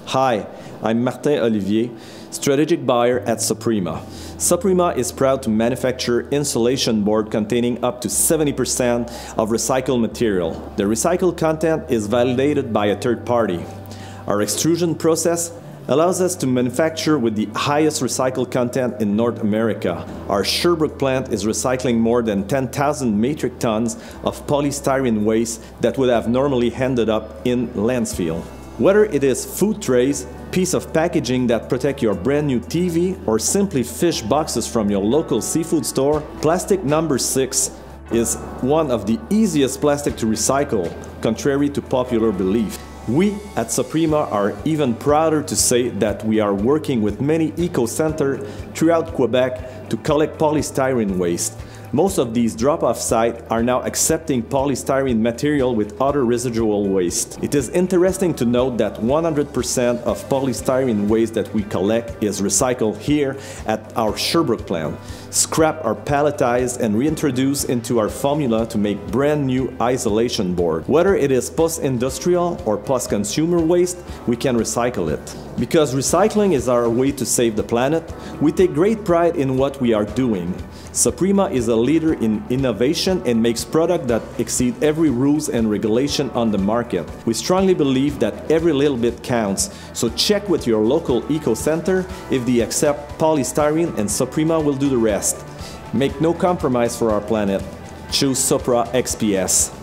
Hi, I'm Martin Olivier, strategic buyer at SOPRA. SOPRA is proud to manufacture insulation board containing up to 70% of recycled material. The recycled content is validated by a third party. Our extrusion process allows us to manufacture with the highest recycled content in North America. Our Sherbrooke plant is recycling more than 10,000 metric tons of polystyrene waste that would have normally ended up in landfill. Whether it is food trays, piece of packaging that protect your brand new TV, or simply fish boxes from your local seafood store, plastic number 6 is one of the easiest plastic to recycle, contrary to popular belief. We at SOPRA are even prouder to say that we are working with many eco-centers throughout Quebec to collect polystyrene waste. Most of these drop-off sites are now accepting polystyrene material with other residual waste. It is interesting to note that 100% of polystyrene waste that we collect is recycled here at our Sherbrooke plant. Scrap are palletized and reintroduced into our formula to make brand new isolation board. Whether it is post-industrial or post-consumer waste, we can recycle it. Because recycling is our way to save the planet, we take great pride in what we are doing. SOPRA is a leader in innovation and makes products that exceed every rules and regulation on the market. We strongly believe that every little bit counts, so check with your local eco-center if they accept polystyrene, and SOPRA will do the rest. Make no compromise for our planet. Choose SOPRA-XPS.